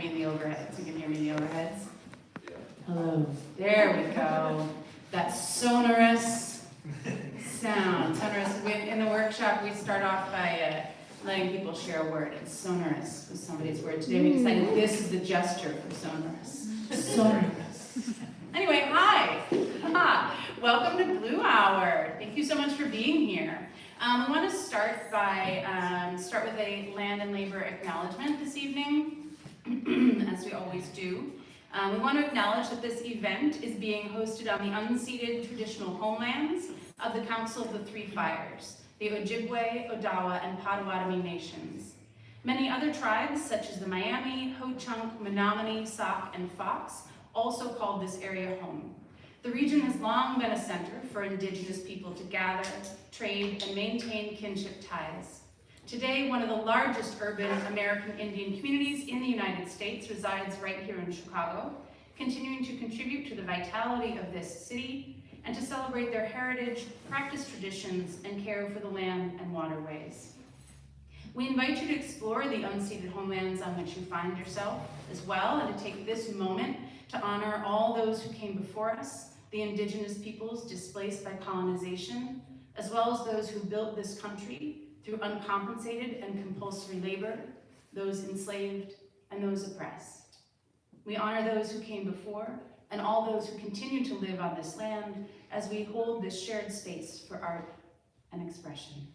me in the overheads. You can hear me in the overheads? Yeah. Hello. There we go. That sonorous sound. Sonorous. In the workshop, we start off by letting people share a word. And sonorous was somebody's word. Today we decided this is the gesture for sonorous. Sonorous. Anyway, hi. Welcome to Blue Hour. Thank you so much for being here. We want to start with a land and labor acknowledgement this evening, as we always do. We want to acknowledge that this event is being hosted on the unceded traditional homelands of the Council of the Three Fires, the Ojibwe, Odawa, and Potawatomi nations. Many other tribes, such as the Miami, Ho-Chunk, Menominee, Sauk, and Fox, also called this area home. The region has long been a center for Indigenous people to gather, trade, and maintain kinship ties. Today, one of the largest urban American Indian communities in the United States resides right here in Chicago, continuing to contribute to the vitality of this city and to celebrate their heritage, practice traditions, and care for the land and waterways. We invite you to explore the unceded homelands on which you find yourself as well, and to take this moment to honor all those who came before us, the Indigenous peoples displaced by colonization, as well as those who built this country through uncompensated and compulsory labor, those enslaved and those oppressed. We honor those who came before and all those who continue to live on this land as we hold this shared space for art and expression.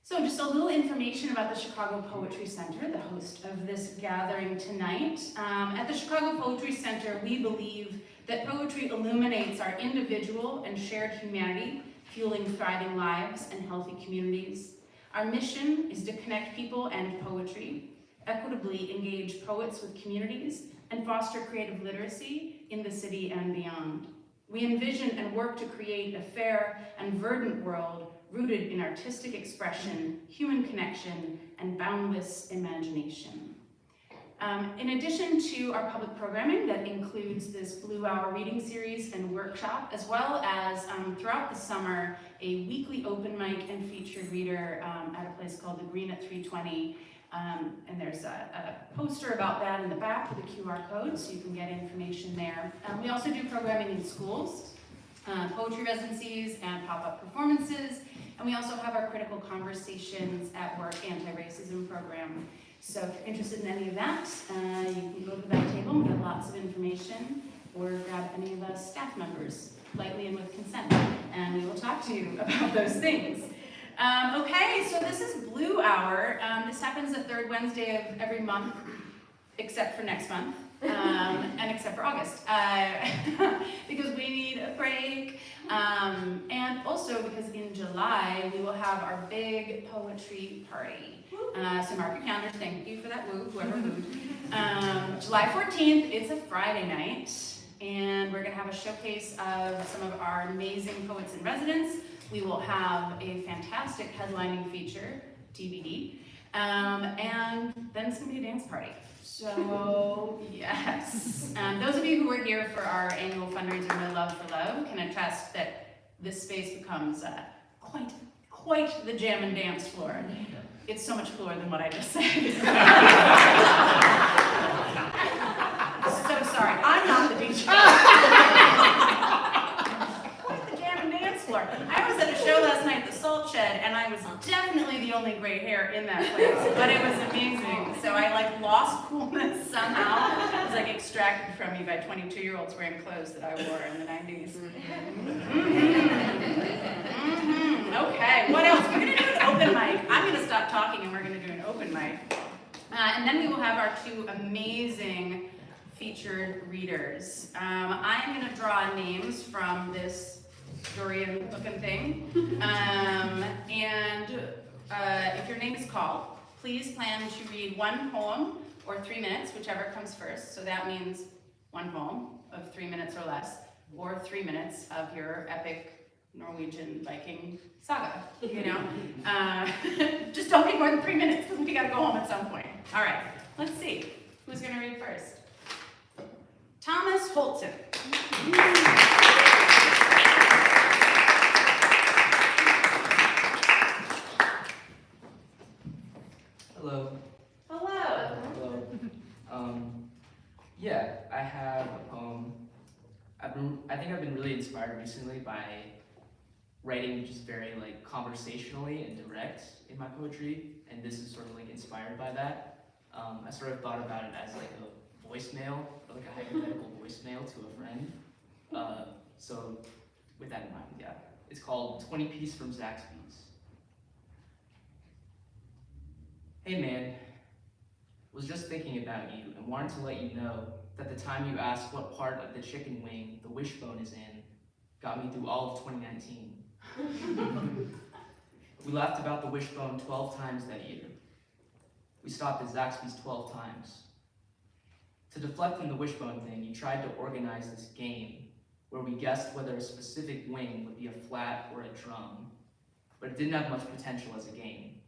So just a little information about the Chicago Poetry Center, the host of this gathering tonight. At the Chicago Poetry Center, we believe that poetry illuminates our individual and shared humanity, fueling thriving lives and healthy communities. Our mission is to connect people and poetry, equitably engage poets with communities, and foster creative literacy in the city and beyond. We envision and work to create a fair and verdant world rooted in artistic expression, human connection, and boundless imagination. In addition to our public programming that includes this Blue Hour reading series and workshop, as well as throughout the summer, a weekly open mic and featured reader at a place called the Green at 320. And there's a poster about that in the back with a QR code, so you can get information there. We also do programming in schools, poetry residencies and pop-up performances, and we also have our Critical Conversations at Work anti-racism program. So if you're interested in any of that, you can go to that table and get lots of information, or grab any of us staff members, politely and with consent, and we will talk to you about those things. Okay, so this is Blue Hour. This happens the third Wednesday of every month, except for next month, and except for August, because we need a break, and also because in July we will have our big poetry party. So mark your calendars. Thank you for that woo, whoever wooed. July 14th, it's a Friday night, and we're going to have a showcase of some of our amazing poets in residence. We will have a fantastic headlining feature, DVD, and then it's going to be a dance party. So, yes. Those of you who are here for our annual fundraiser, No Love for Love, can attest that this space becomes quite the jam and dance floor. It's so much cooler than what I just said. So sorry, I'm not the DJ. Quite the jam and dance floor. I was at a show last night at the Salt Shed, and I was definitely the only gray hair in that place, but it was amazing. So I lost coolness somehow. It was extracted from me by 22-year-olds wearing clothes that I wore in the 90s. Okay, what else? We're gonna do an open mic. I'm gonna stop talking and we're gonna do an open mic. And then we will have our two amazing featured readers. I'm gonna draw names from this durian looking thing. If your name is called, please plan to read one poem or 3 minutes, whichever comes first. So that means one poem of 3 minutes or less, or 3 minutes of your epic Norwegian Viking saga, you know? Just don't need more than 3 minutes because we gotta go home at some point. All right, let's see. Who's gonna read first? Thomas Holton. Hello. Hello. Hello. Yeah, I have a poem. I think I've been really inspired recently by writing just very like conversationally and direct in my poetry, and this is sort of like inspired by that. I sort of thought about it as like a voicemail, or like a hypothetical voicemail to a friend. So with that in mind, yeah. It's called 20 Piece from Zaxby's. Hey man, was just thinking about you and wanted to let you know that the time you asked what part of the chicken wing the wishbone is in got me through all of 2019. We laughed about the wishbone 12 times that year. We stopped at Zaxby's 12 times. To deflect from the wishbone thing, you tried to organize this game where we guessed whether a specific wing would be a flat or a drum, but it didn't have much potential as a game.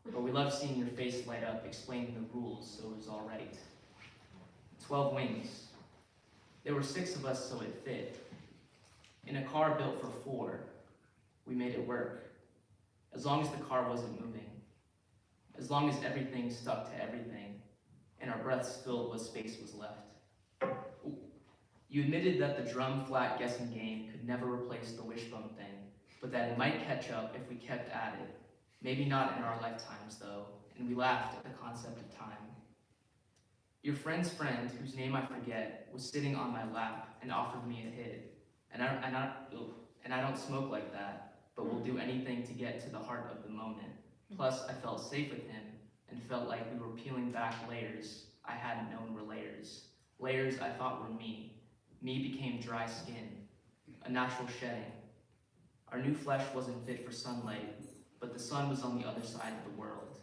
But we loved seeing your face light up explaining the rules, so it was all right. 12 wings. There were 6 of us, so it fit. In a car built for 4, we made it work. As long as the car wasn't moving. As long as everything stuck to everything, and our breaths filled what space was left. You admitted that the drum flat guessing game could never replace the wishbone thing, but that it might catch up if we kept at it. Maybe not in our lifetimes, though, and we laughed at the concept of time. Your friend's friend, whose name I forget, was sitting on my lap and offered me a hit. And I don't smoke like that, but will do anything to get to the heart of the moment. Plus, I felt safe with him and felt like we were peeling back layers I hadn't known were layers. Layers I thought were me. Me became dry skin, a natural shedding. Our new flesh wasn't fit for sunlight, but the sun was on the other side of the world.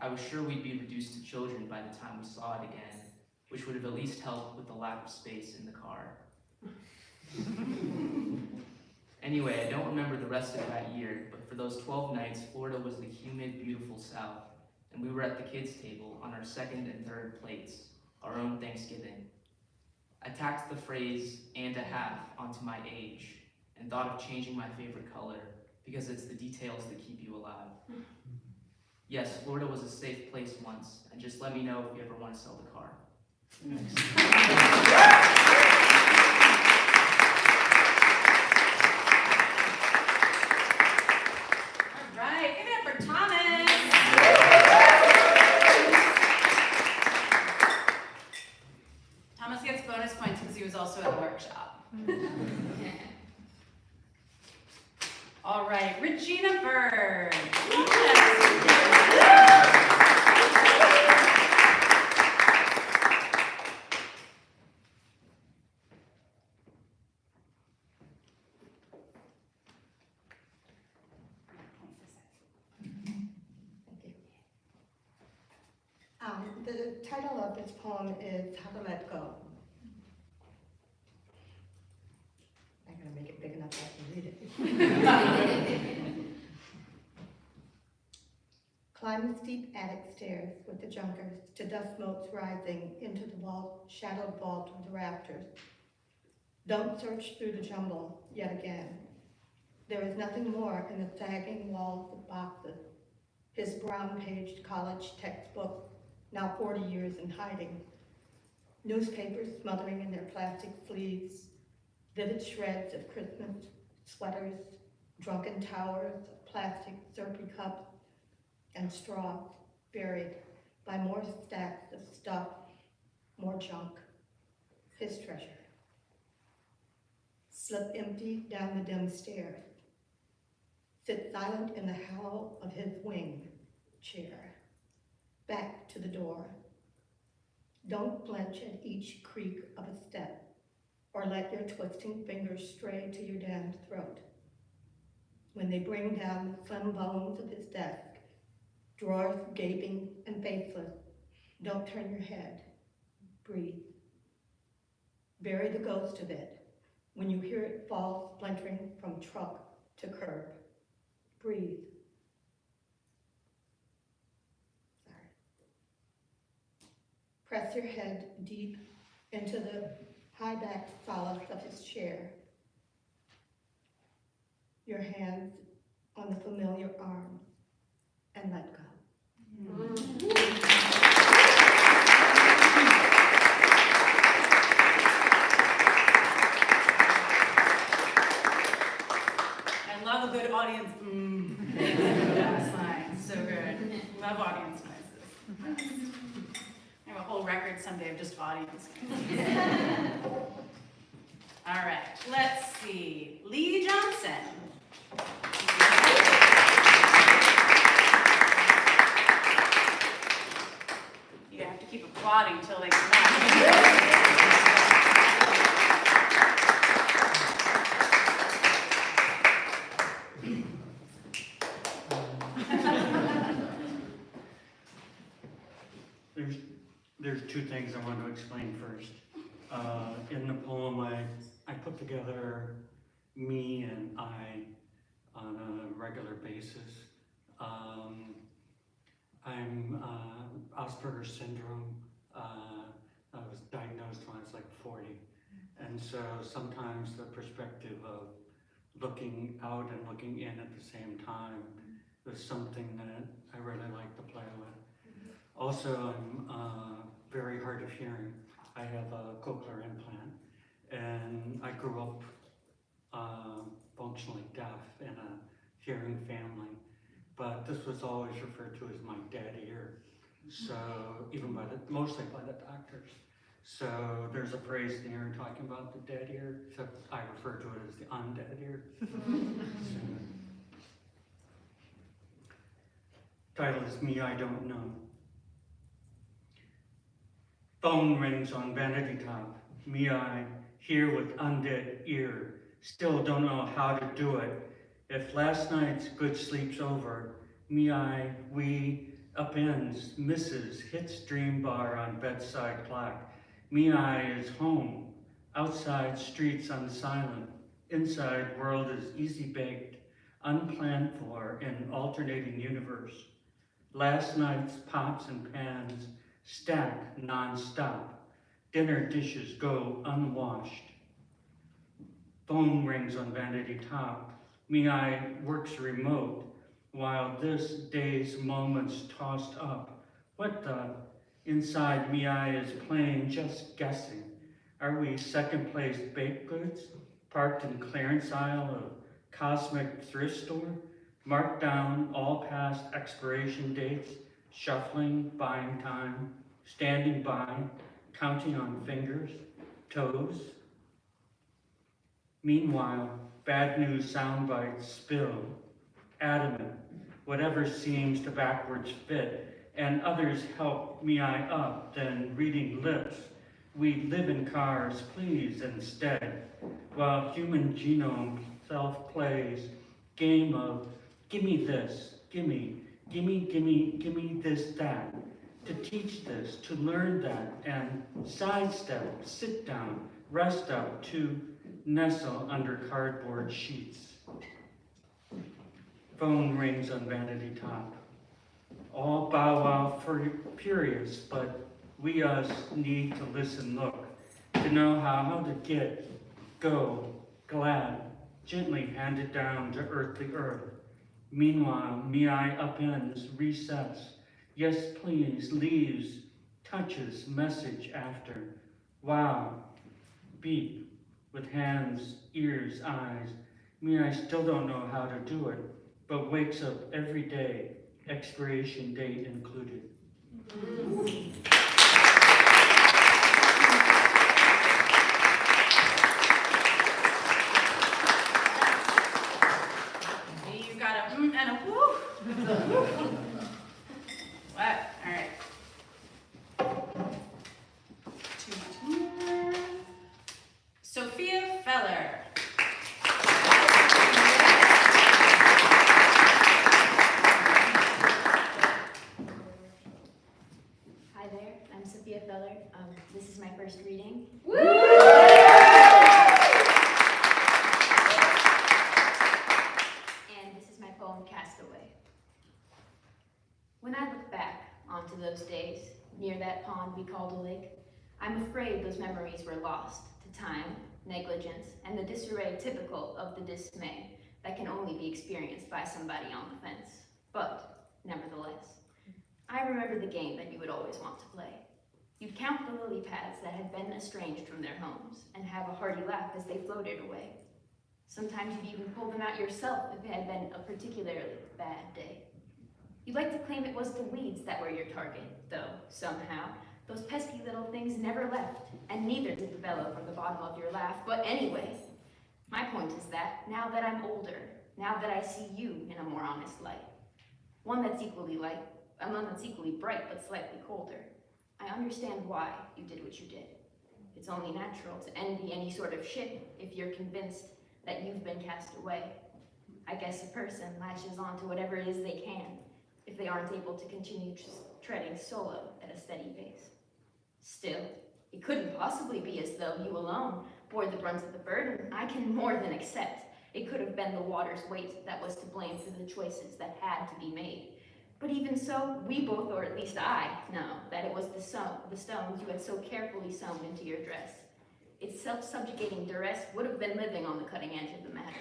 I was sure we'd be reduced to children by the time we saw it again, which would have at least helped with the lack of space in the car. Anyway, I don't remember the rest of that year, but for those 12 nights, Florida was the humid, beautiful South, and we were at the kids' table on our second and third plates, our own Thanksgiving. I tacked the phrase, and a half, onto my age, and thought of changing my favorite color, because it's the details that keep you alive. Yes, Florida was a safe place once, and just let me know if you ever want to sell the car. All right, give it up for Thomas. Thomas gets bonus points because he was also at the workshop. All right, Regina Bird. The title of this poem is How to Let Go. I'm going to make it big enough so I can read it. Climb the steep attic stairs with the junkers to dust motes rising into the shadowed vault of the rafters. Don't search through the jumble yet again. There is nothing more in the sagging walls of boxes. His brown-paged college textbook, now 40 years in hiding. Newspapers smothering in their plastic sleeves. Vivid shreds of Christmas sweaters, drunken towers of plastic syrupy cups, and straws buried by more stacks of stuff, more junk. His treasure. Slip empty down the dim stairs. Sit silent in the hollow of his wing chair. Back to the door. Don't flinch at each creak of a step, or let your twisting fingers stray to your damned throat. When they bring down the slim bones of his desk, drawers gaping and faceless, don't turn your head. Breathe. Bury the ghost of it when you hear it fall splintering from truck to curb. Breathe. Press your head deep into the high-backed solace of his chair. Your hands on the familiar arm, and let go. record someday of just audience. All right, let's see. Lee Johnson. You have to keep applauding till they come back. There's two things I want to explain first. In the poem, I put together me and I on a regular basis. I'm Asperger's syndrome. I was diagnosed when I was like 40. And so sometimes the perspective of looking out and looking in at the same time is something that I really like to play with. Also, I'm very hard of hearing. I have a cochlear implant, and I grew up functionally deaf in a hearing family, but this was always referred to as my dead ear. So even mostly by the doctors. So there's a phrase in here talking about the dead ear, except I refer to it as the undead ear. Title is Me, I Don't Know. Phone rings on vanity top. Me, I hear with undead ear. Still don't know how to do it. If last night's good sleep's over, me, we upends, misses, hits dream bar on bedside clock. Me, is home. Outside streets unsilent. Inside world is easy baked, unplanned for in alternating universe. Last night's pots and pans stack non-stop. Dinner dishes go unwashed. Phone rings on vanity top. Me, works remote, while this day's moments tossed up. What the? Inside me, is playing, just guessing. Are we second place baked goods, parked in clearance aisle of cosmic thrift store? Marked down all past expiration dates, shuffling, buying time, standing by, counting on fingers, toes. Meanwhile, bad news sound bites spill, adamant, whatever seems to backwards fit, and others help me up, then reading lips. We live in cars, please, instead, while human genome self-plays game of gimme this, gimme this, that, to teach this, to learn that, and sidestep, sit down, rest up, to nestle under cardboard sheets. Phone rings on vanity top. All bow wow furious, but we us need to listen, look, to know how to get, go, glad, gently handed down to earthly earth. Meanwhile, me upends, recess, yes please, leaves, touches, message after. Wow, beep, with hands, ears, eyes. Me, I still don't know how to do it, but wakes up every day, expiration date included. You got a and a woo. What? All right. Too much more. Sophia Feller. Hi there, I'm Sophia Feller. This is my first reading. Woo! And this is my poem, Castaway. When I look back onto those days, near that pond we called a lake, I'm afraid those memories were lost to time, negligence, and the disarray typical of the dismay that can only be experienced by somebody on the fence. But, nevertheless, I remember the game that you would always want to play. You'd count the lily pads that had been estranged from their homes and have a hearty laugh as they floated away. Sometimes you'd even pull them out yourself if it had been a particularly bad day. You'd like to claim it was the weeds that were your target, though somehow. Those pesky little things never left, and neither did the bellow from the bottom of your laugh. But anyway, my point is that, now that I'm older, now that I see you in a more honest light, one that's equally bright but slightly colder, I understand why you did what you did. It's only natural to envy any sort of ship if you're convinced that you've been cast away. I guess a person latches onto whatever it is they can if they aren't able to continue treading solo at a steady pace. Still, it couldn't possibly be as though you alone bore the brunt of the burden. I can more than accept it could have been the water's weight that was to blame for the choices that had to be made. But even so, we both, or at least I, know that it was the stones you had so carefully sewn into your dress. Its self-subjugating duress would have been living on the cutting edge of the matter.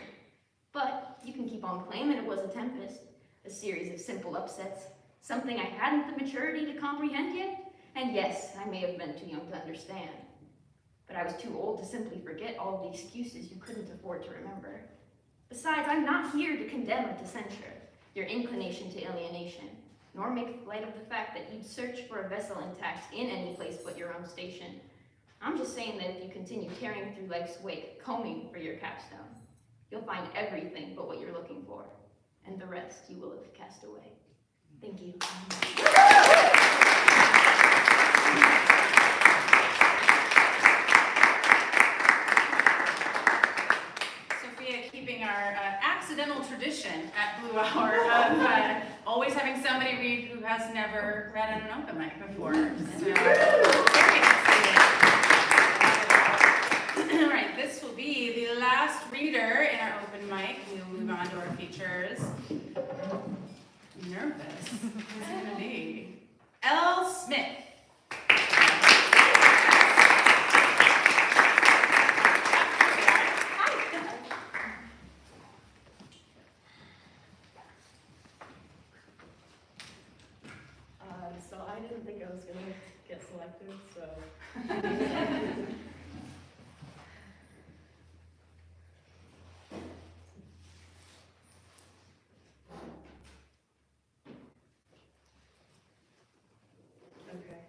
But you can keep on claiming it was a tempest, a series of simple upsets, something I hadn't the maturity to comprehend yet. And yes, I may have been too young to understand. But I was too old to simply forget all the excuses you couldn't afford to remember. Besides, I'm not here to condemn or to censure your inclination to alienation, nor make light of the fact that you'd search for a vessel intact in any place but your own station. I'm just saying that if you continue tearing through life's wake, combing for your capstone, you'll find everything but what you're looking for, and the rest you will have cast away. Thank you. Keeping our accidental tradition at Blue Hour of always having somebody read who has never read on an open mic before. So, all right, this will be the last reader in our open mic. We will move on to our features. Nervous. Who's it going to be? L. Smith. So I didn't think I was going to get selected, so. Okay.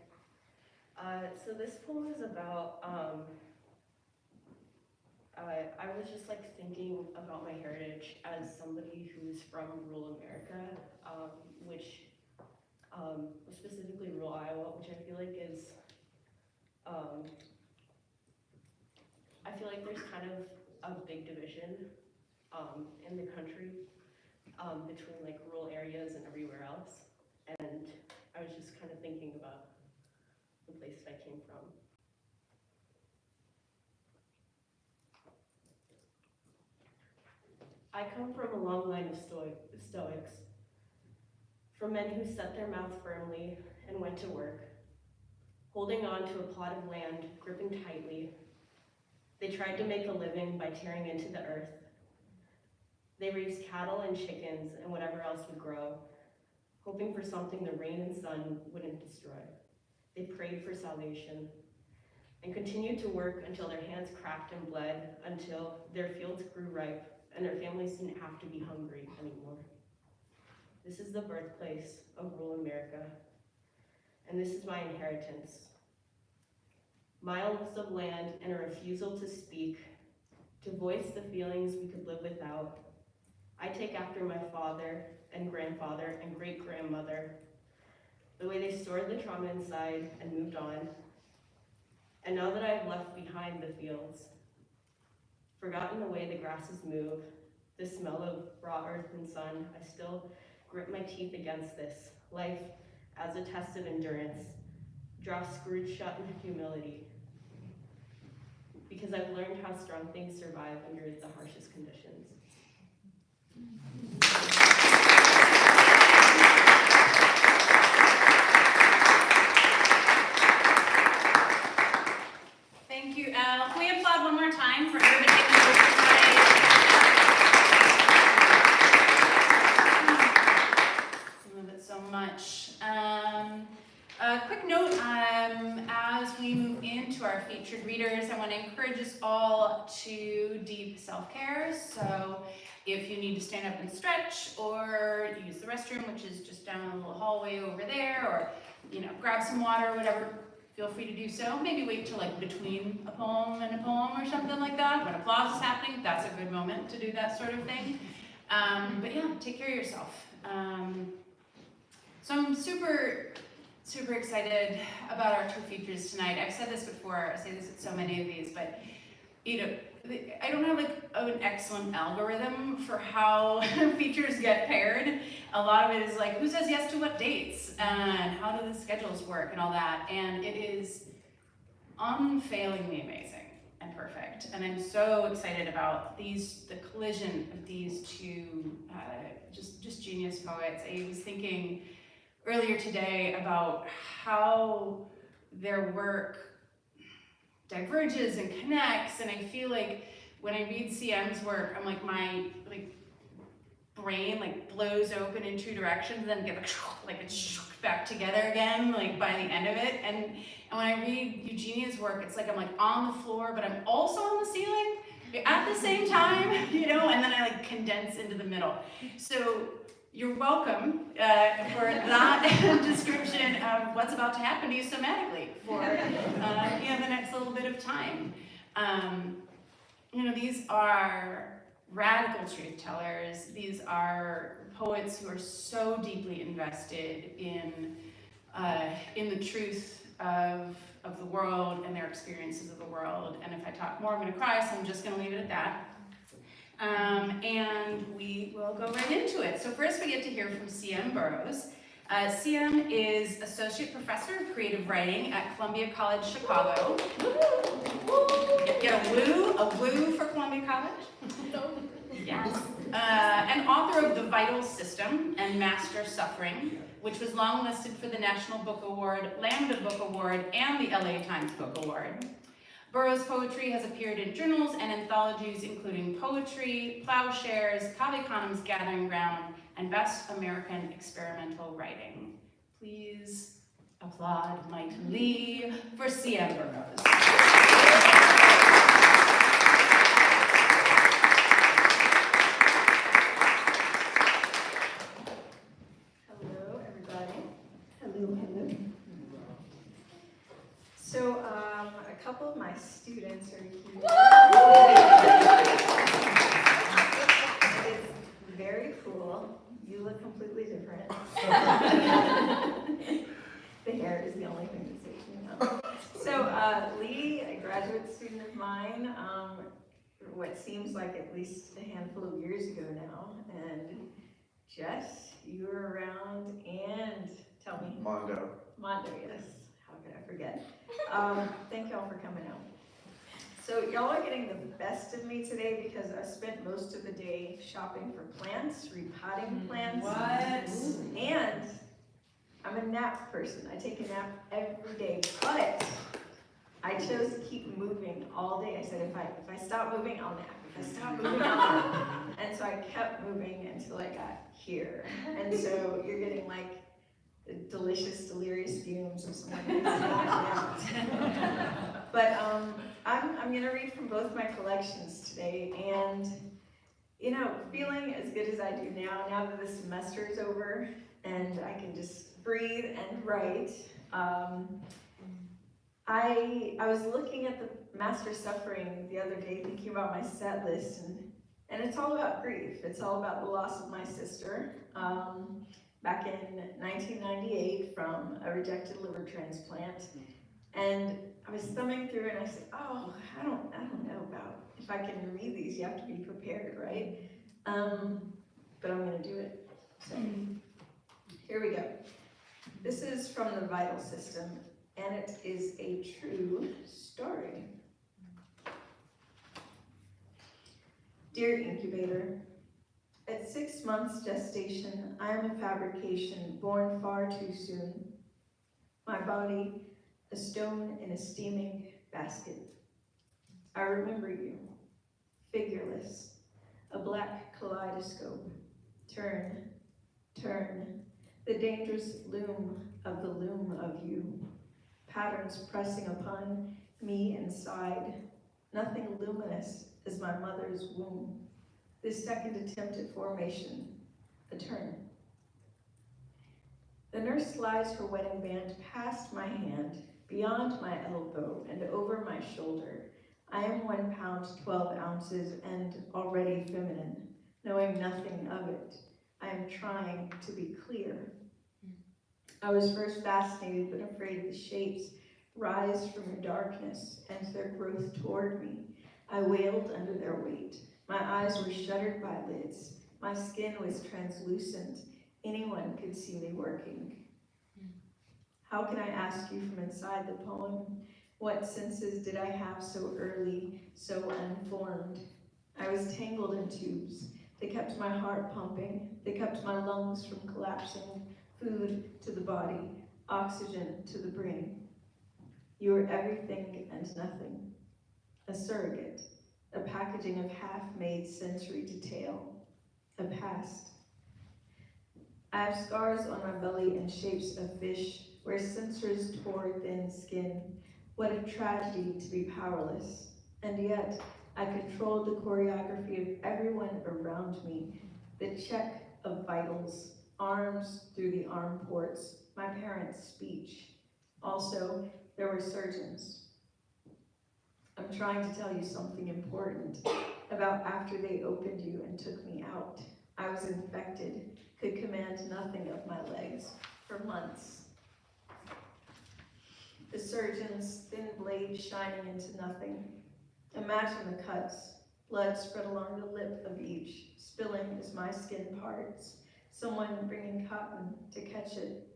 So this poem is about, I was just like thinking about my heritage as somebody who's from rural America, which specifically rural Iowa, which I feel like is, I feel like there's kind of a big division in the country between like rural areas and everywhere else. And I was just kind of thinking about the place that I came from. I come from a long line of stoics, from men who set their mouth firmly and went to work, holding on to a plot of land, gripping tightly. They tried to make a living by tearing into the earth. They raised cattle and chickens and whatever else would grow, hoping for something the rain and sun wouldn't destroy. They prayed for salvation and continued to work until their hands cracked and bled, until their fields grew ripe and their families didn't have to be hungry anymore. This is the birthplace of rural America, and this is my inheritance. Miles of land and a refusal to speak, to voice the feelings we could live without. I take after my father and grandfather and great-grandmother, the way they stored the trauma inside and moved on. And now that I've left behind the fields, forgotten the way the grasses move, the smell of raw earth and sun, I still grip my teeth against this. Life as a test of endurance, draw screwed shut in humility. Because I've learned how strong things survive under the harshest conditions. Thank you, Elle. Can we applaud one more time for everybody in the group tonight? I love it so much. A quick note, as we we move into our featured readers, I want to encourage us all to deep self-care. So if you need to stand up and stretch, or use the restroom, which is just down the little hallway over there, or grab some water or whatever, feel free to do so. Maybe wait till like between a poem and a poem or something like that. When applause is happening, that's a good moment to do that sort of thing. But yeah, take care of yourself. So I'm super excited about our two features tonight. I've said this before, I say this at so many of these, but I don't have like an excellent algorithm for how features get paired. A lot of it is like, who says yes to what dates, and how do the schedules work and all that, and it is unfailingly amazing and perfect. And I'm so excited about the collision of these two just genius poets. I was thinking earlier today about how their work diverges and connects, and I feel like when I read CM's work, I'm like, my brain blows open in two directions and then gets it's back together again by the end of it. And when I read Eugenia's work, it's like I'm on the floor, but I'm also on the ceiling at the same time, and then I condense into the middle. So you're welcome for that description of what's about to happen to you somatically for the next little bit of time. These are radical truth tellers. These are poets who are so deeply invested in the truth of the world and their experiences of the world. And if I talk more, I'm going to cry, so I'm just going to leave it at that. And we will go right into it. So first we get to hear from C.M. Burroughs. C.M. is Associate Professor of Creative Writing at Columbia College, Chicago. Get a woo for Columbia College? Yes. And author of The Vital System and Master Suffering, which was long listed for the National Book Award, Lambda Book Award, and the LA Times Book Award. Burroughs' poetry has appeared in journals and anthologies including Poetry, Plowshares, Kaveh Gathering Ground, and Best American Experimental Writing. Please applaud mightily for C.M. Burroughs. Hello, everybody. Hello. So, a couple of my students are here. It's very cool. You look completely different. The hair is the only thing that's making me know. So, Leigh, a graduate student of mine, what seems like at least a handful of years ago now, and Jess, you were around, and tell me. Mondo, yes. How could I forget? Thank y'all for coming out. So y'all are getting the best of me today because I spent most of the day shopping for plants, repotting plants. What? And I'm a nap person. I take a nap every day, but I chose to keep moving all day. I said, if I stop moving, I'll nap. If I stop moving, I'll nap. And so I kept moving until I got here. And so you're getting the delicious, delirious fumes of someone who's not napped. But I'm gonna read from both my collections today, and feeling as good as I do now that the semester is over and I can just breathe and write. I was looking at the Master Suffering the other day, thinking about my set list, and it's all about grief. It's all about the loss of my sister. Back in 1998 from a rejected liver transplant. And I was thumbing through and I said, oh, I don't know about if I can read these. You have to be prepared, right? But I'm gonna do it. So here we go. This is from The Vital System, and it is a true story. Dear Incubator, at 6 months gestation, I am a fabrication born far too soon. My body, a stone in a steaming basket. I remember you, figureless, a black kaleidoscope. Turn, turn, the dangerous loom of you. patterns pressing upon me inside. Nothing luminous as my mother's womb. This second attempt at formation, a turn. The nurse slides her wedding band past my hand, beyond my elbow, and over my shoulder. I am 1 pound, 12 ounces, and already feminine, knowing nothing of it. I am trying to be clear. I was first fascinated but afraid of the shapes rise from the darkness and their growth toward me. I wailed under their weight. My eyes were shuttered by lids. My skin was translucent. Anyone could see me working. How can I ask you from inside the poem? What senses did I have so early, so unformed? I was tangled in tubes. They kept my heart pumping. They kept my lungs from collapsing. Food to the body, oxygen to the brain. You were everything and nothing. A surrogate, a packaging of half-made sensory detail, a past. I have scars on my belly in shapes of fish where sensors tore thin skin. What a tragedy to be powerless. And yet, I controlled the choreography of everyone around me, the check of vitals, arms through the arm ports, my parents' speech. Also, there were surgeons. I'm trying to tell you something important about after they opened you and took me out. I was infected, could command nothing of my legs for months. The surgeon's thin blade shining into nothing. Imagine the cuts, blood spread along the lip of each, spilling as my skin parts. Someone bringing cotton to catch it.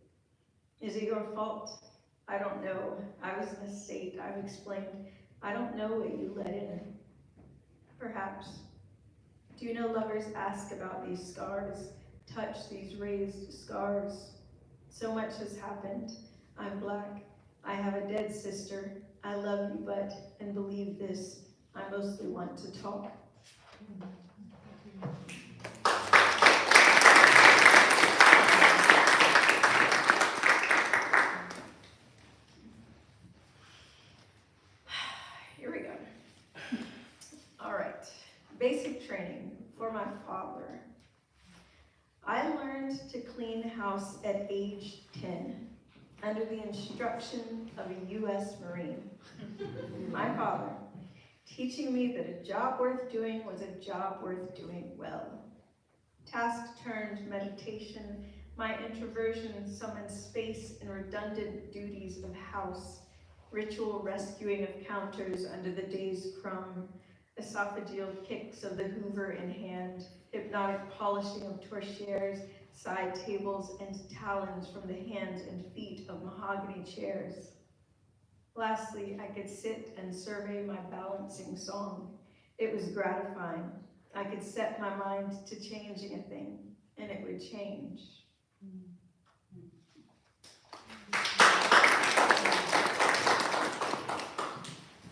Is it your fault? I don't know. I was in a state, I've explained. I don't know what you let in. Perhaps. Do you know lovers ask about these scars, touch these raised scars? So much has happened. I'm black. I have a dead sister. I love you, but, and believe this, I mostly want to talk. Here we go. All right, basic training for my father. I learned to clean house at age 10 under the instruction of a U.S. Marine. My father, teaching me that a job worth doing was a job worth doing well. Task-turned meditation, my introversion summoned space in redundant duties of house, ritual rescuing of counters under the day's crumb, esophageal kicks of the Hoover in hand, hypnotic polishing of torchieres, side tables, and talons from the hands and feet of mahogany chairs. Lastly, I could sit and survey my balancing song. It was gratifying. I could set my mind to changing a thing, and it would change.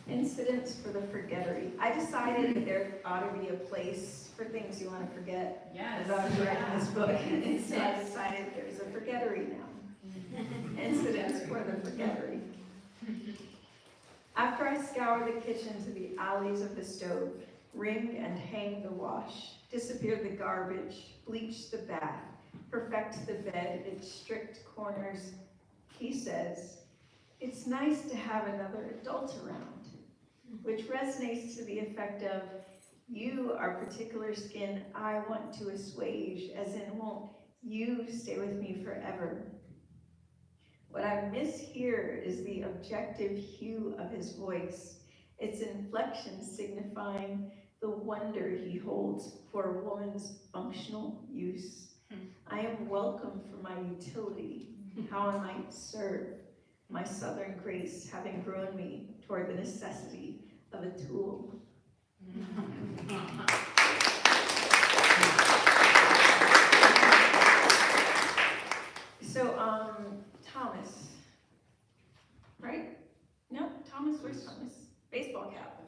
Incidents for the Forgettery. I decided that there ought to be a place for things you want to forget as I was writing this book, and so I decided there's a Forgettery now. Incidents for the Forgettery. After I scour the kitchen to the alleys of the stove, wring and hang the wash, disappear the garbage, bleach the bath, perfect the bed, its strict corners, he says, it's nice to have another adult around, which resonates to the effect of, you are particular skin I want to assuage, as in, won't you stay with me forever? What I miss here is the objective hue of his voice, its inflection signifying the wonder he holds for a woman's functional use. I am welcome for my utility, how I might serve, my southern grace having grown me toward the necessity of a tool. So, Thomas, right? No, Thomas, where's Thomas? Baseball cap.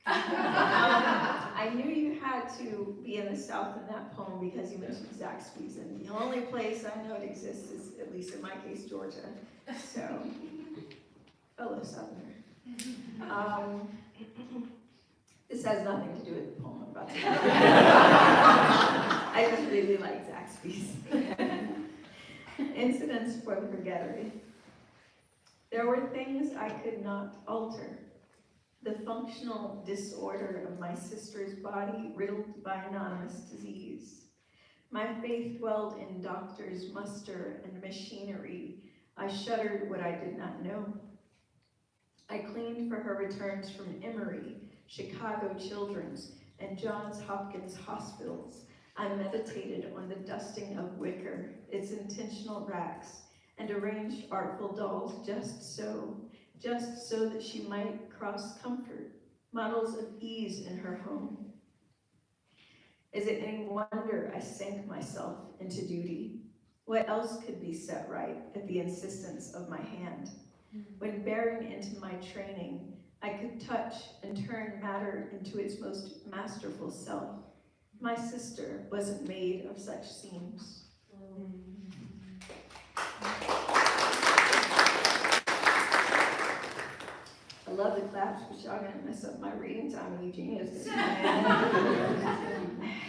I knew you had to be in the South in that poem because you mentioned Zaxby's, and the only place I know it exists is, at least in my case, Georgia. So, fellow Southerner. This has nothing to do with the poem I'm about to read. I just really like Zaxby's. Incidents for the Forgettery. There were things I could not alter. The functional disorder of my sister's body riddled by anonymous disease. My faith dwelled in doctors' muster and machinery. I shuddered what I did not know. I cleaned for her returns from Emory, Chicago Children's, and Johns Hopkins hospitals. I meditated on the dusting of wicker, its intentional racks, and arranged artful dolls just so that she might cross comfort, models of ease in her home. Is it any wonder I sank myself into duty? What else could be set right at the insistence of my hand? When bearing into my training, I could touch and turn matter into its most masterful self. My sister wasn't made of such seams. I love the claps, but y'all gonna mess up my reading time, and Eugenia's gonna be mad.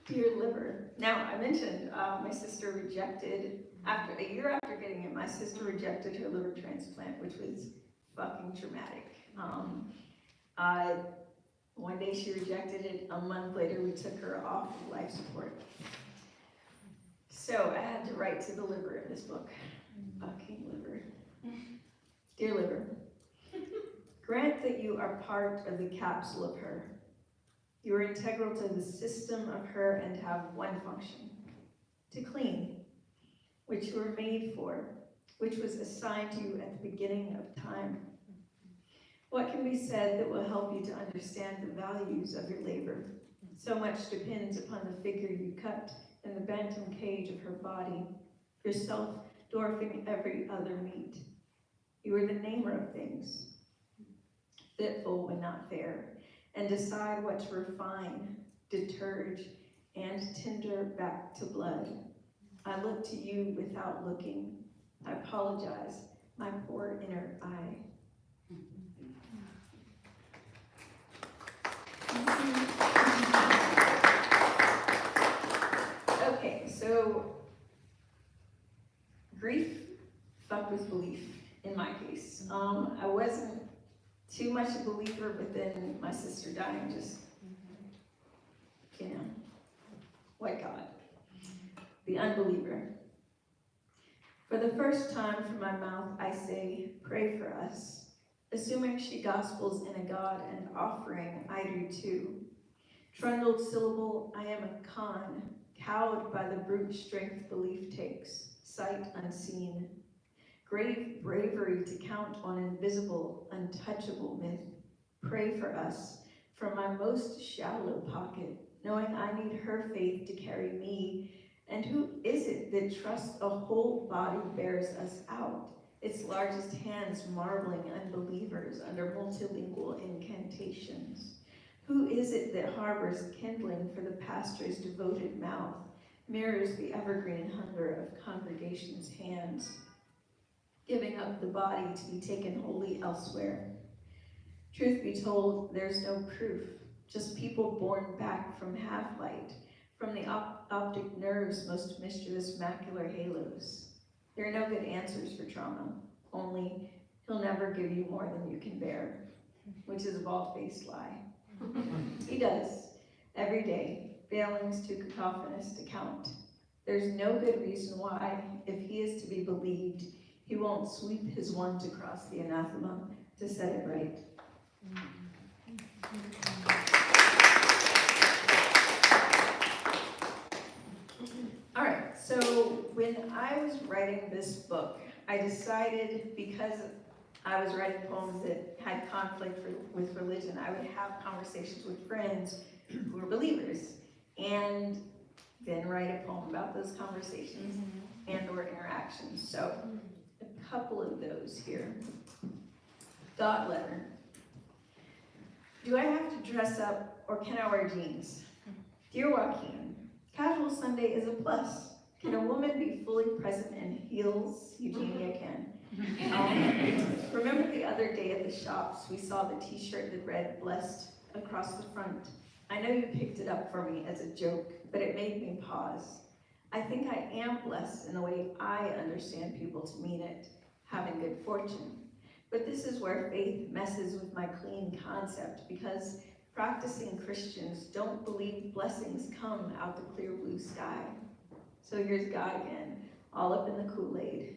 Dear liver. Now, I mentioned my sister rejected, a year after getting it, my sister rejected her liver transplant, which was fucking traumatic. One day she rejected it, a month later we took her off of life support. So I had to write to the liver in this book. Fucking liver. Dear liver, grant that you are part of the capsule of her. You are integral to the system of her and have one function, to clean, which you were made for, which was assigned to you at the beginning of time. What can be said that will help you to understand the values of your labor? So much depends upon the figure you cut in the bantam cage of her body, yourself dwarfing every other meat. You are the namer of things, fitful when not fair, and decide what to refine, deterge, and tender back to blood. I look to you without looking. I apologize, my poor inner eye. Okay, so grief fucked with belief in my case. I wasn't too much a believer, but then my sister dying just, what God? The Unbeliever. For the first time from my mouth, I say, pray for us. Assuming she gospels in a God and offering, I do too. Trundled syllable, I am a con, cowed by the brute strength belief takes, sight unseen. Grave bravery to count on invisible, untouchable myth. Pray for us from my most shallow pocket, knowing I need her faith to carry me. And who is it that trusts a whole body bears us out? Its largest hands marbling unbelievers under multilingual incantations. Who is it that harbors kindling for the pastor's devoted mouth, mirrors the evergreen hunger of congregation's hands, giving up the body to be taken wholly elsewhere? Truth be told, there's no proof, just people born back from half-light, from the optic nerve's most mischievous macular halos. There are no good answers for trauma, only he'll never give you more than you can bear, which is a bald-faced lie. He does, every day, failings too cacophonous to count. There's no good reason why, if he is to be believed, he won't sweep his ones across the anathema to set it right. All right, so when I was writing this book, I decided, because I was writing poems that had conflict with religion, I would have conversations with friends who were believers, and then write a poem about those conversations and or interactions. So a couple of those here. God letter. Do I have to dress up or can I wear jeans? Dear Joaquin, casual Sunday is a plus. Can a woman be fully present in heels? Eugenia can. the shops, we saw the t-shirt that read "Blessed" across the front. I know you picked it up for me as a joke, but it made me pause. I think I am blessed in the way I understand people to mean it, having good fortune. But this is where faith messes with my clean concept, because practicing Christians don't believe blessings come out the clear blue sky. So here's God again, all up in the Kool-Aid.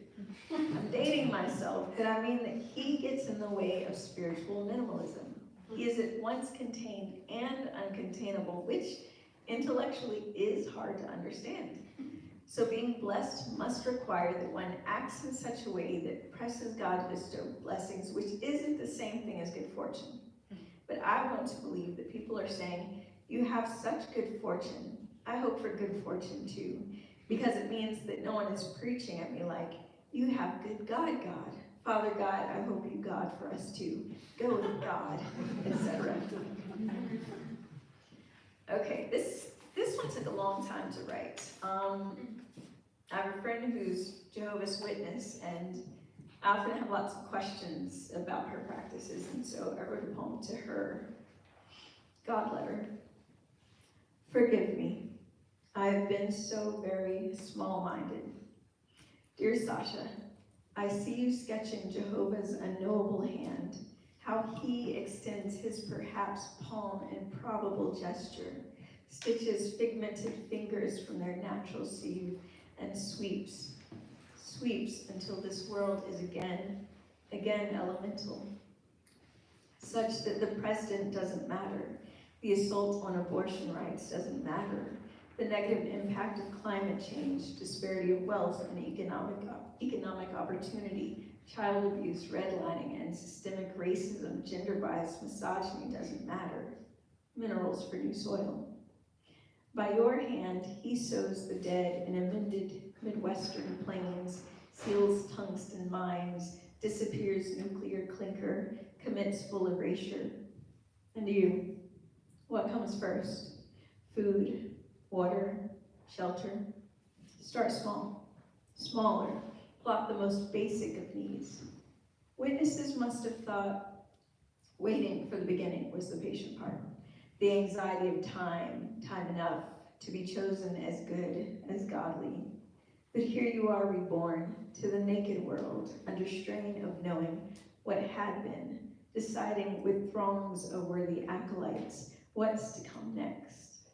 I'm dating myself, but I mean that he gets in the way of spiritual minimalism. He is at once contained and uncontainable, which intellectually is hard to understand. So being blessed must require that one acts in such a way that presses God to bestow blessings, which isn't the same thing as good fortune. But I want to believe that people are saying, you have such good fortune. I hope for good fortune too, because it means that no one is preaching at me like, you have good God. Father God, I hope you God for us too. Go with God, etc. Okay, this one took a long time to write. I have a friend who's Jehovah's Witness, and I often have lots of questions about her practices, and so I wrote a poem to her. God letter. Forgive me. I have been so very small-minded. Dear Sasha, I see you sketching Jehovah's unknowable hand, how he extends his perhaps palm in probable gesture, stitches figmented fingers from their natural sieve, and sweeps until this world is again elemental, such that the president doesn't matter, the assault on abortion rights doesn't matter, the negative impact of climate change, disparity of wealth and economic opportunity, child abuse, redlining, and systemic racism, gender bias, misogyny doesn't matter, minerals for new soil. By your hand, he sows the dead in amended Midwestern plains, seals tungsten mines, disappears nuclear clinker, commits full erasure. And you, what comes first? Food, water, shelter? Start small, smaller, plot the most basic of needs. Witnesses must have thought waiting for the beginning was the patient part. The anxiety of time enough to be chosen as good, as godly. But here you are reborn to the naked world, under strain of knowing what had been, deciding with throngs of worthy acolytes what's to come next.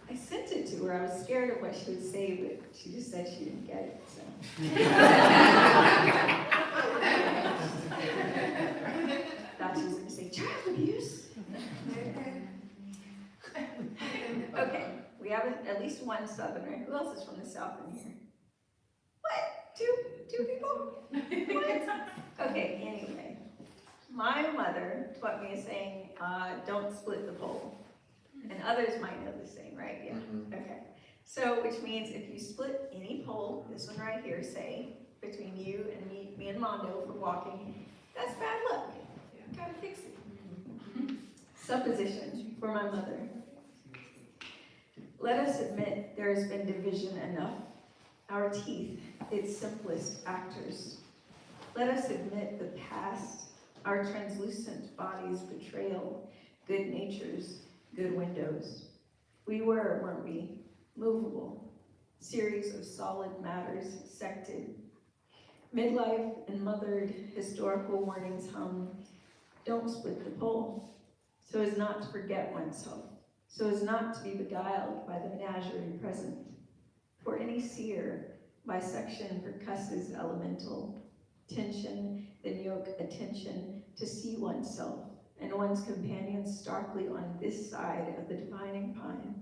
I sent it to her. I was scared of what she would say, but she just said she didn't get it, so. Thought she was going to say child abuse. Okay, we have at least one Southerner. Who else is from the South in here? What? Two people? What? Okay, anyway. My mother taught me a saying, don't split the pole. And others might know this saying, right? Yeah. Mm-hmm. Okay. So, which means if you split any pole, this one right here, say, between you and me and Mondo for walking, that's bad luck. Gotta fix it. Supposition for my mother. Let us admit there has been division enough. Our teeth, its simplest actors. Let us admit the past, our translucent bodies' betrayal, good natures, good windows. We were, weren't we, movable, series of solid matters sected. Midlife and mothered historical warnings hum, don't split the pole, so as not to forget oneself, so as not to be beguiled by the menagerie present. For any seer, bisection percusses elemental, tension, then yoke attention to see oneself and one's companions starkly on this side of the divining pine.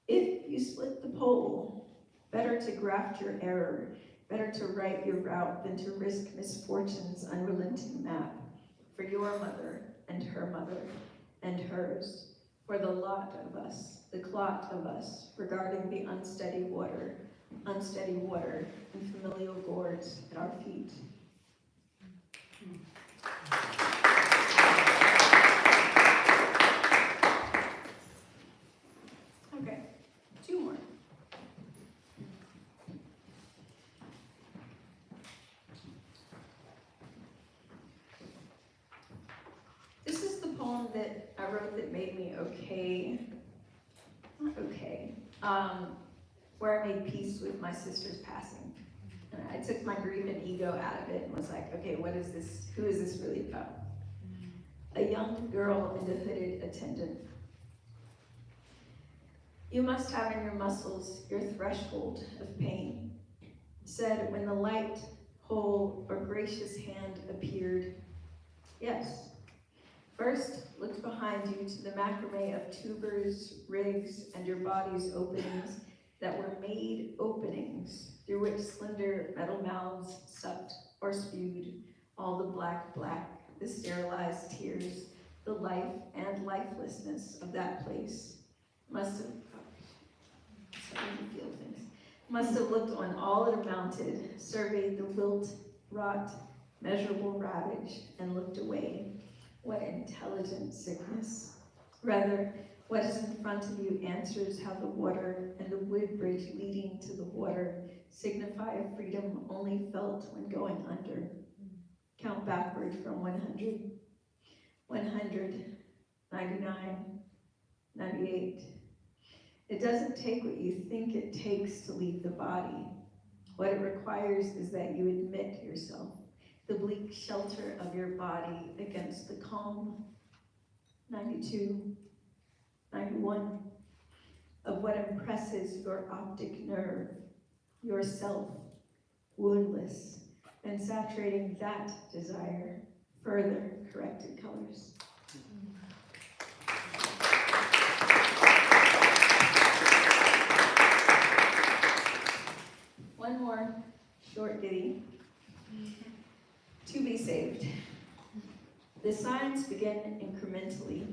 If you split the pole, better to graft your error, better to write your route than to risk misfortune's unrelenting map for your mother and her mother and hers, for the lot of us, the clot of us, regarding the unsteady water and familial gourds at our feet. Okay, two more. where I made peace with my sister's passing. And I took my grief and ego out of it and was like, okay, what is this? Who is this really about? A young girl in the hooded attendant. You must have in your muscles your threshold of pain, said when the light, whole, or gracious hand appeared. Yes. First, looked behind you to the macrame of tubers, rigs, and your body's openings that were made openings through which slender metal mouths sucked or spewed all the black, the sterilized tears, the life and lifelessness of that place. Must have looked on all it amounted, surveyed the wilt, rot, measurable ravage, and looked away. What intelligent sickness. Rather, what is in front of you answers how the water and the wood bridge leading to the water signify a freedom only felt when going under. Count backward from 100, 100, 99, 98. It doesn't take what you think it takes to leave the body. What it requires is that you admit yourself, the bleak shelter of your body against the calm, 92, 91, of what impresses your optic nerve, yourself, woundless, and saturating that desire, further corrected colors. One more short ditty. To be saved. The signs begin incrementally,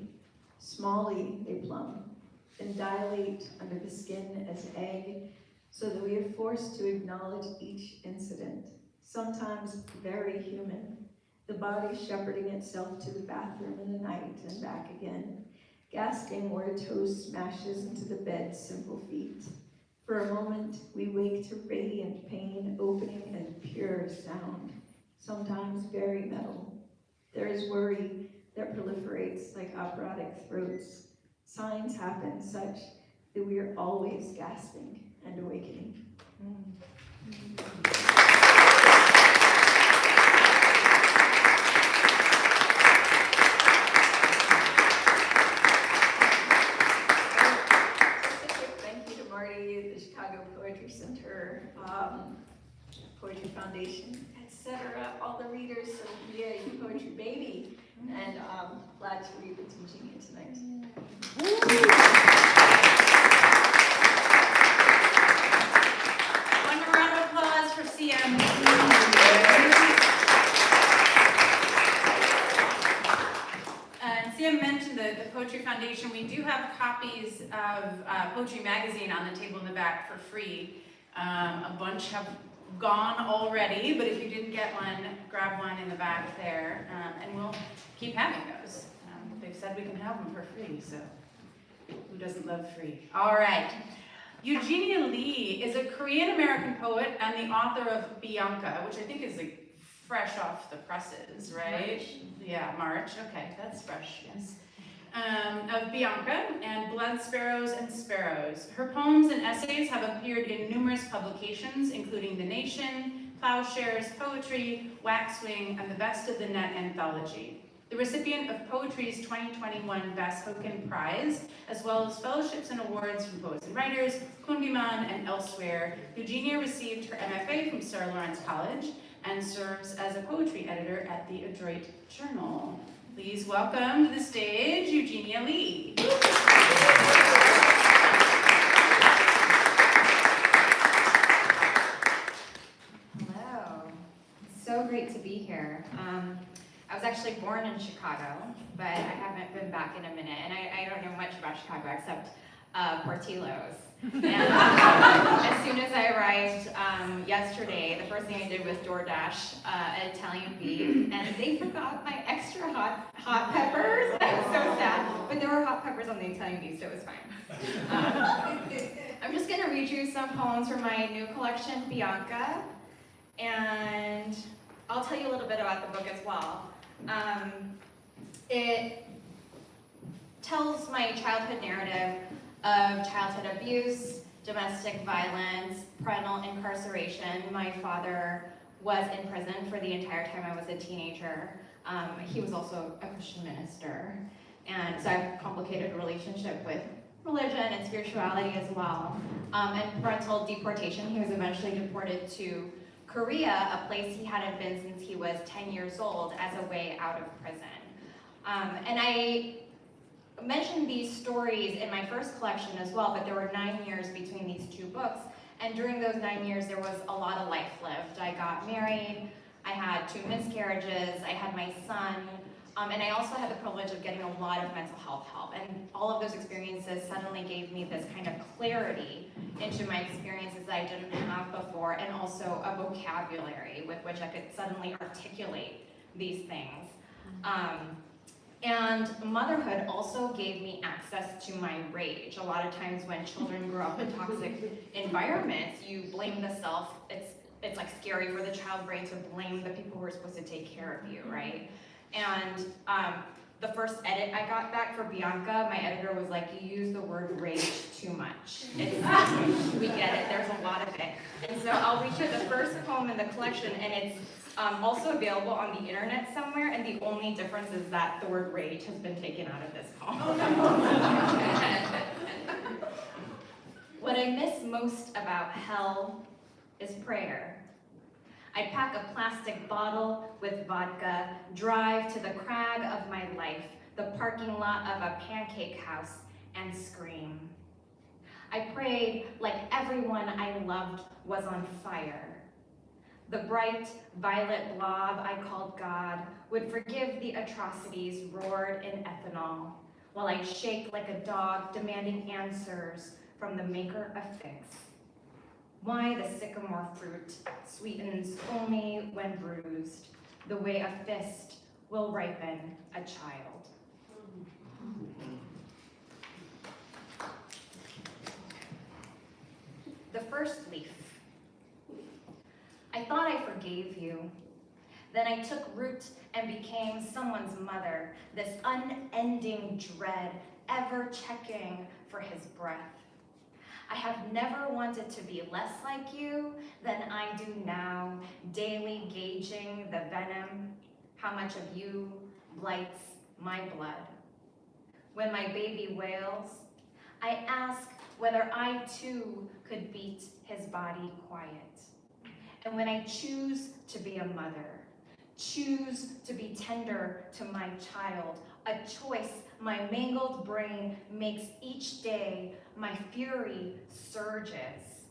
smallly they plumb, and dilate under the skin as egg, so that we are forced to acknowledge each incident, sometimes very human, the body shepherding itself to the bathroom in the night and back again, gasping where a toe smashes into the bed's simple feet. For a moment, we wake to radiant pain, opening and pure sound, sometimes very metal. There is worry that proliferates like operatic throats. Signs happen such that we are always gasping and awakening. The Chicago Poetry Center, Poetry Foundation, etc. All the readers, Sophia, you poetry baby, and glad to read with Eugenia tonight. One more round of applause for CM. CM mentioned the Poetry Foundation. We do have copies of Poetry Magazine on the table in the back for free. A bunch have gone already, but if you didn't get one, grab one in the back there, and we'll keep having those. They've said we can have them for free, so who doesn't love free? All right. Eugenia Leigh is a Korean-American poet and the author of Bianca, which I think is like fresh off the presses, right? March. Yeah, March. Okay, that's fresh, yes. Of Bianca and Blood Sparrows and Sparrows. Her poems and essays have appeared in numerous publications, including The Nation, Plowshares, Poetry, Waxwing, and the Best of the Net anthology. The recipient of Poetry's 2021 Best Hoken Prize, as well as fellowships and awards from Poets and Writers, Kundiman, and elsewhere, Eugenia received her MFA from Sarah Lawrence College and serves as a poetry editor at the Adroit Journal. Please welcome to the stage, Eugenia Leigh. Hello, so great to be here. I was actually born in Chicago, but I haven't been back in a minute, and I don't know much about Chicago except Portillo's. And as soon as I arrived yesterday, the first thing I did was DoorDash an Italian beef, and they forgot my extra hot peppers. I was so sad, but there were hot peppers on the Italian beef, so it was fine. I'm just going to read you some poems from my new collection, Bianca, and I'll tell you a little bit about the book as well. It tells my childhood narrative of childhood abuse, domestic violence, parental incarceration. My father was in prison for the entire time I was a teenager. He was also a Christian minister. And so I have a complicated relationship with religion and spirituality as well. And parental deportation, he was eventually deported to Korea, a place he hadn't been since he was 10 years old, as a way out of prison. And I mentioned these stories in my first collection as well, but there were 9 years between these two books. And during those 9 years, there was a lot of life lived. I got married, I had 2 miscarriages, I had my son, and I also had the privilege of getting a lot of mental health help. And all of those experiences suddenly gave me this kind of clarity into my experiences that I didn't have before, and also a vocabulary with which I could suddenly articulate these things. And motherhood also gave me access to my rage. A lot of times when children grow up in toxic environments, you blame the self. It's like scary for the child brain to blame the people who are supposed to take care of you, right? And the first edit I got back for Bianca, my editor was like, you use the word rage too much. We get it, there's a lot of it. And so I'll read you the first poem in the collection, and it's also available on the internet somewhere, and the only difference is that the word rage has been taken out of this poem. What I miss most about hell is prayer. I'd pack a plastic bottle with vodka, drive to the crag of my life, the parking lot of a pancake house, and scream. I prayed like everyone I loved was on fire. The bright violet blob I called God would forgive the atrocities roared in ethanol, while I'd shake like a dog demanding answers from the maker of fix. Why the sycamore fruit sweetens only when bruised, the way a fist will ripen a child. The first leaf. I thought I forgave you. Then I took root and became someone's mother, this unending dread, ever checking for his breath. I have never wanted to be less like you than I do now, daily gauging the venom, how much of you blights my blood. When my baby wails, I ask whether I too could beat his body quiet. And when I choose to be a mother, choose to be tender to my child, a choice my mangled brain makes each day, my fury surges.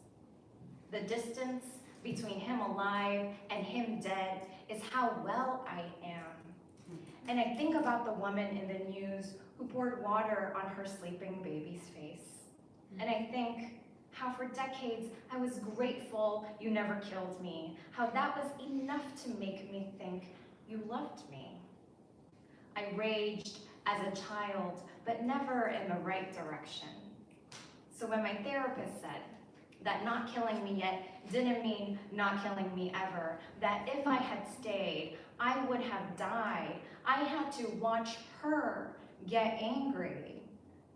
The distance between him alive and him dead is how well I am. And I think about the woman in the news who poured water on her sleeping baby's face. And I think how for decades I was grateful you never killed me, how that was enough to make me think you loved me. I raged as a child, but never in the right direction. So when my therapist said that not killing me yet didn't mean not killing me ever, that if I had stayed, I would have died, I had to watch her get angry,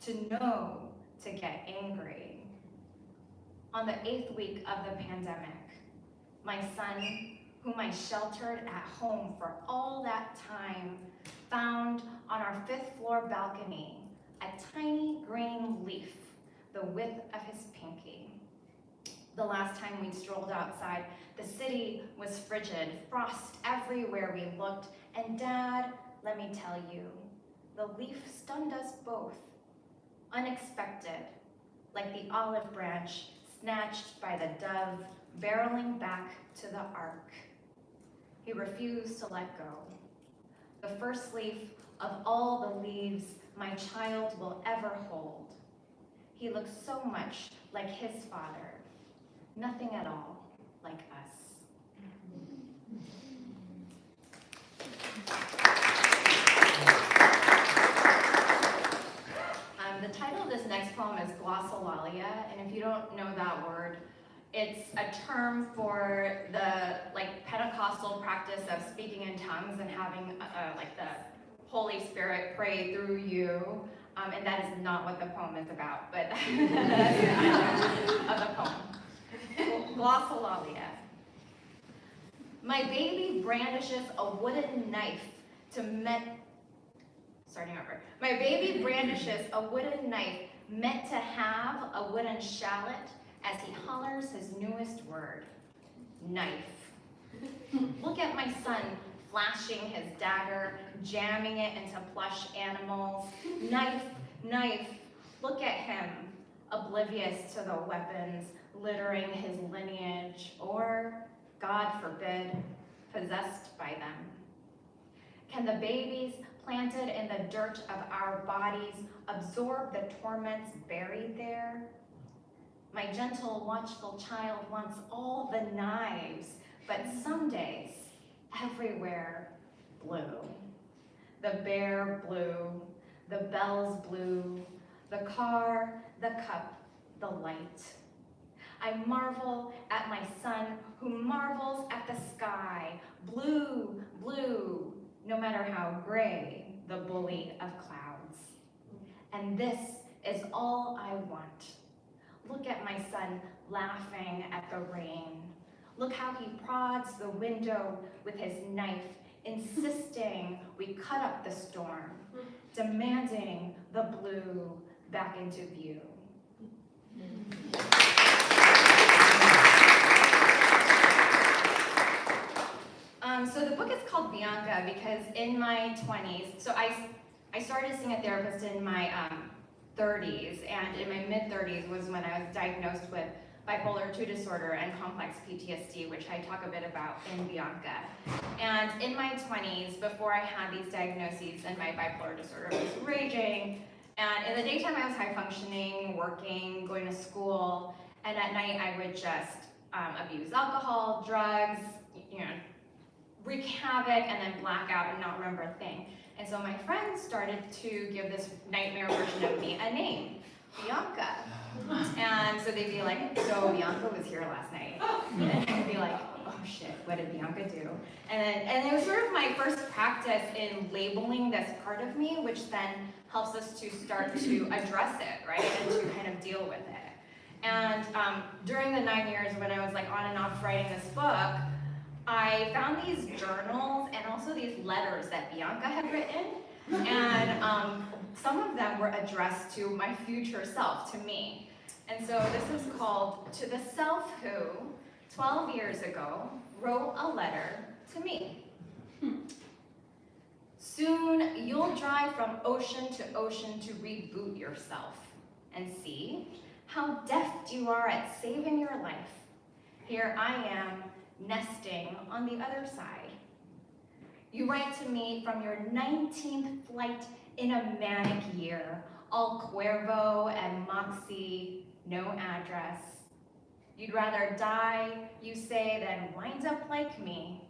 to know to get angry. On the 8th week of the pandemic, my son, whom I sheltered at home for all that time, found on our 5th floor balcony a tiny green leaf, the width of his pinky. The last time we strolled outside, the city was frigid, frost everywhere we looked, and Dad, let me tell you, the leaf stunned us both. Unexpected, like the olive branch snatched by the dove, barreling back to the ark. He refused to let go. The first leaf of all the leaves my child will ever hold. He looks so much like his father, nothing at all like us. The title of this next poem is Glossolalia, and if you don't know that word, it's a term for the Pentecostal practice of speaking in tongues and having the Holy Spirit pray through you. and that is not what the poem is about, but that's the title of the poem. Glossolalia. My baby brandishes a wooden knife My baby brandishes a wooden knife meant to have a wooden shallot as he hollers his newest word, knife. Look at my son flashing his dagger, jamming it into plush animals. Knife, knife, look at him, oblivious to the weapons littering his lineage, or, God forbid, possessed by them. Can the babies planted in the dirt of our bodies absorb the torments buried there? My gentle, watchful child wants all the knives, but some days, everywhere, blue. The bear blue, the bells blue, the car, the cup, the light. I marvel at my son who marvels at the sky, blue, blue, no matter how gray the bully of clouds. And this is all I want. Look at my son laughing at the rain. Look how he prods the window with his knife, insisting we cut up the storm, demanding the blue back into view. So the book is called Bianca because in my 20s, so I started seeing a therapist in my 30s, and in my mid-30s was when I was diagnosed with bipolar II disorder and complex PTSD, which I talk a bit about in Bianca. And in my 20s, before I had these diagnoses and my bipolar disorder was raging, and in the daytime I was high functioning, working, going to school, and at night I would just abuse alcohol, drugs, wreak havoc, and then black out and not remember a thing. And so my friends started to give this nightmare version of me a name, Bianca. And so they'd be like, so Bianca was here last night. And I'd be like, oh shit, what did Bianca do? And it was sort of my first practice in labeling this part of me, which then helps us to start to address it, right? And to kind of deal with it. And during the 9 years when I was like on and off writing this book, I found these journals and also these letters that Bianca had written, and some of them were addressed to my future self, to me. And so this is called To the Self Who, 12 years ago, wrote a letter to me. Soon you'll drive from ocean to ocean to reboot yourself and see how deft you are at saving your life. Here I am, nesting on the other side. You write to me from your 19th flight in a manic year, all Cuervo and Moxie, no address. You'd rather die, you say, than wind up like me,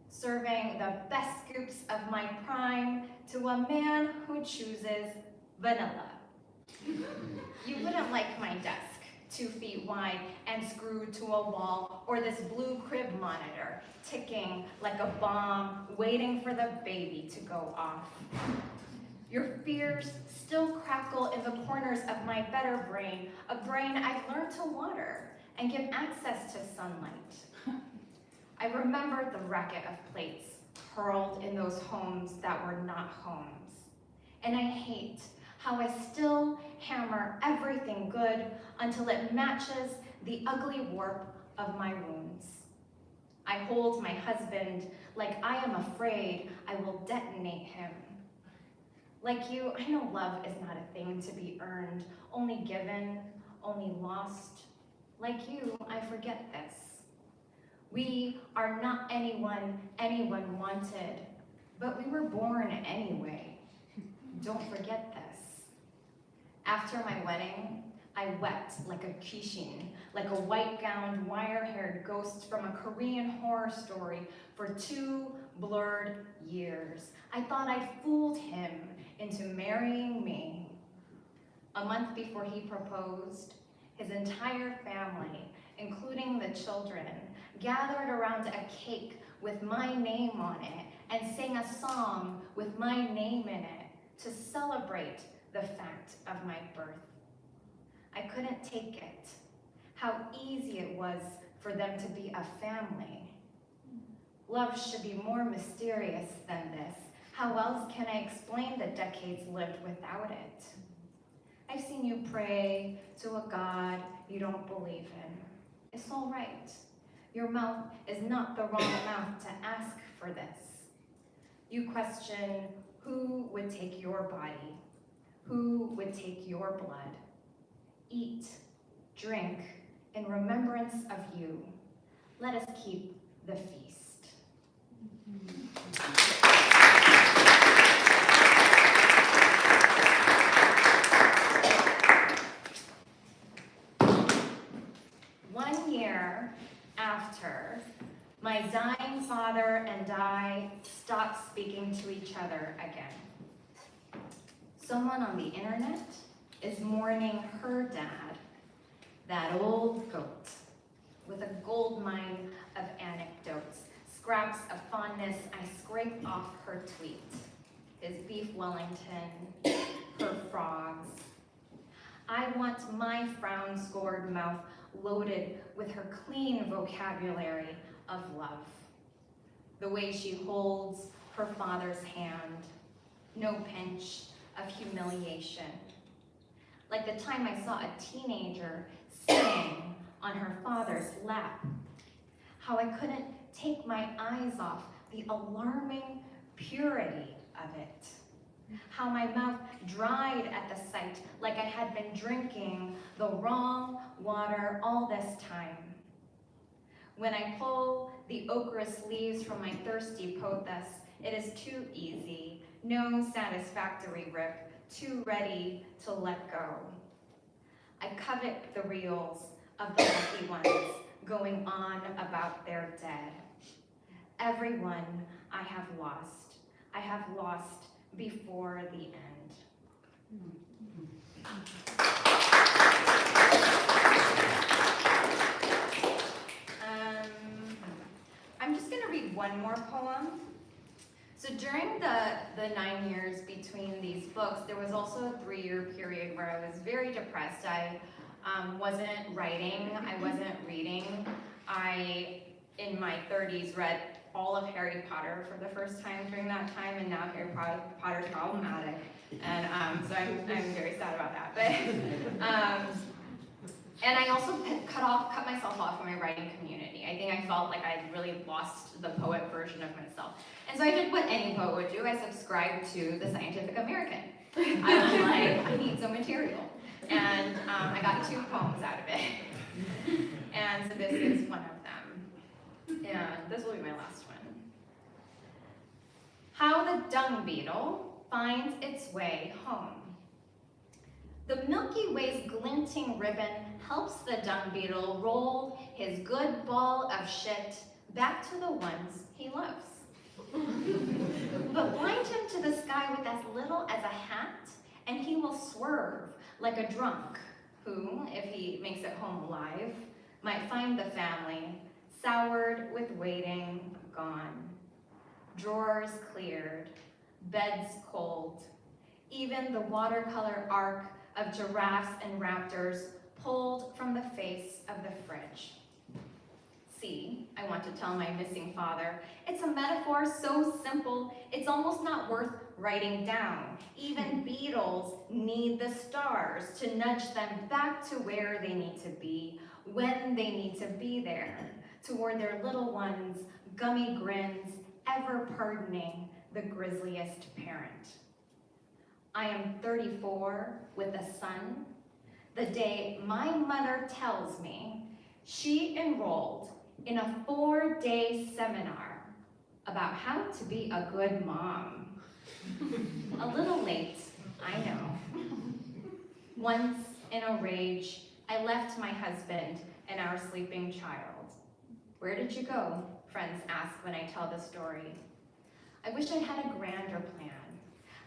serving the best scoops of my prime to a man who chooses vanilla. You wouldn't like my desk, 2 feet wide and screwed to a wall, or this blue crib monitor, ticking like a bomb, waiting for the baby to go off. Your fears still crackle in the corners of my better brain, a brain I've learned to water and give access to sunlight. I remember the racket of plates hurled in those homes that were not homes. And I hate how I still hammer everything good until it matches the ugly warp of my wounds. I hold my husband like I am afraid I will detonate him. Like you, I know love is not a thing to be earned, only given, only lost. Like you, I forget this. We are not anyone wanted, but we were born anyway. Don't forget this. After my wedding, I wept like a Kishin, like a white-gowned, wire-haired ghost from a Korean horror story for 2 blurred years. I thought I'd fooled him into marrying me. A month before he proposed, his entire family, including the children, gathered around a cake with my name on it and sang a song with my name in it to celebrate the fact of my birth. I couldn't take it. How easy it was for them to be a family. Love should be more mysterious than this. How else can I explain the decades lived without it? I've seen you pray to a God you don't believe in. It's all right. Your mouth is not the wrong mouth to ask for this. You question who would take your body, who would take your blood. Eat, drink, in remembrance of you. Let us keep the feast. One year after, my dying father and I stopped speaking to each other again. Someone on the internet is mourning her dad, that old goat, with a gold mine of anecdotes, scraps of fondness I scrape off her tweet. His beef Wellington, her frogs. I want my frown-scored mouth loaded with her clean vocabulary of love. The way she holds her father's hand, no pinch of humiliation. Like the time I saw a teenager sitting on her father's lap. How I couldn't take my eyes off the alarming purity of it. How my mouth dried at the sight, like I had been drinking the wrong water all this time. When I pull the ochreous leaves from my thirsty pothos, it is too easy, no satisfactory rip, too ready to let go. I covet the reels of the lucky ones going on about their dead. Everyone I have lost before the end. I'm just gonna read one more poem. So during the 9 years between these books, there was also a 3-year period where I was very depressed. I wasn't writing, I wasn't reading. I, in my 30s, read all of Harry Potter for the first time during that time, and now Harry Potter's problematic. And so I'm very sad about that. But and I also cut myself off from my writing community. I think I felt like I really lost the poet version of myself. And so I did what any poet would do. I subscribed to the Scientific American. I was like, I need some material. And I got 2 poems out of it. And so this is one of them. And this will be my last one. How the dung beetle finds its way home. The Milky Way's glinting ribbon helps the dung beetle roll his good ball of shit back to the ones he loves. But blind him to the sky with as little as a hat, and he will swerve like a drunk who, if he makes it home alive, might find the family soured with waiting, gone. Drawers cleared, beds cold, even the watercolor arc of giraffes and raptors pulled from the face of the fridge. See, I want to tell my missing father, it's a metaphor so simple, it's almost not worth writing down. Even beetles need the stars to nudge them back to where they need to be, when they need to be there, toward their little ones, gummy grins, ever pardoning the grisliest parent. I am 34 with a son. The day my mother tells me she enrolled in a 4-day seminar about how to be a good mom. A little late, I know. Once, in a rage, I left my husband and our sleeping child. Where did you go? Friends ask when I tell the story. I wish I had a grander plan.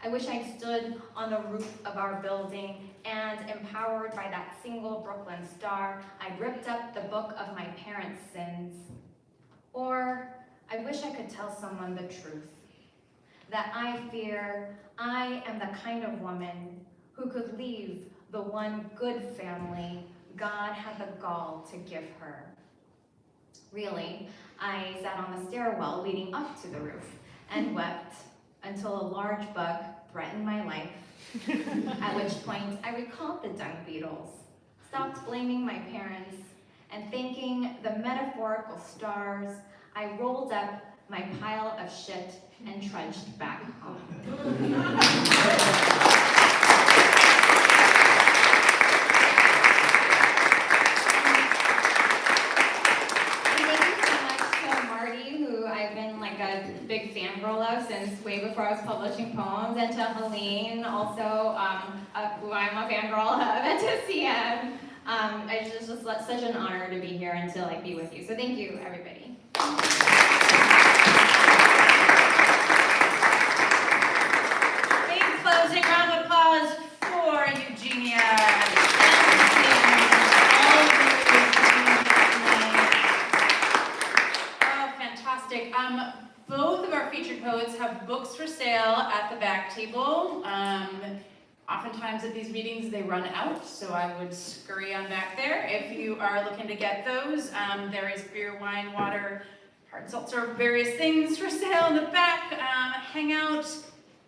I wish I'd stood on the roof of our building and, empowered by that single Brooklyn star, I ripped up the book of my parents' sins. Or I wish I could tell someone the truth, that I fear I am the kind of woman who could leave the one good family God had the gall to give her. Really, I sat on the stairwell leading up to the roof and wept until a large bug threatened my life, at which point I recalled the dung beetles, stopped blaming my parents, and thanking the metaphorical stars, I rolled up my pile of shit and trudged back home. Big fangirl of since way before I was publishing poems, and to Helene, also, who I'm a fangirl of, and to CM. It's just such an honor to be here and to be with you. So thank you, everybody. Big closing round of applause for Eugenia. Oh, fantastic. Both of our featured poets have books for sale at the back table. Oftentimes at these meetings they run out, so I would scurry on back there if you are looking to get those. There is beer, wine, water, hard seltzer, various things for sale in the back. Hang out,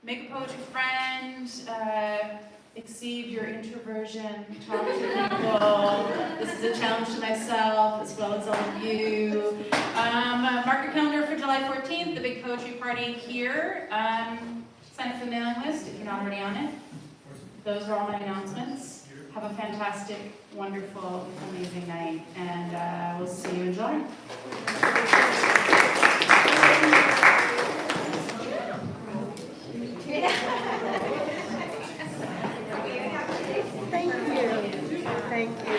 make a poetry friend, exceed your introversion, talk to people. This is a challenge to myself as well as all of you. Mark your calendar for July 14th, the big poetry party here. Sign up for the mailing list if you're not already on it. Those are all my announcements. Have a fantastic, wonderful, amazing night, and we'll see you in July. Thank you.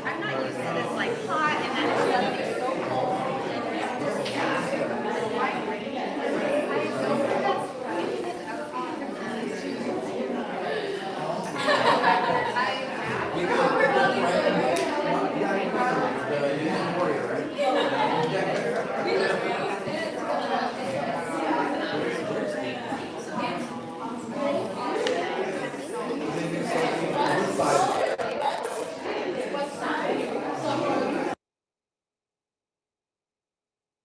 I'm not used to this hot and then it's so cold. Yeah.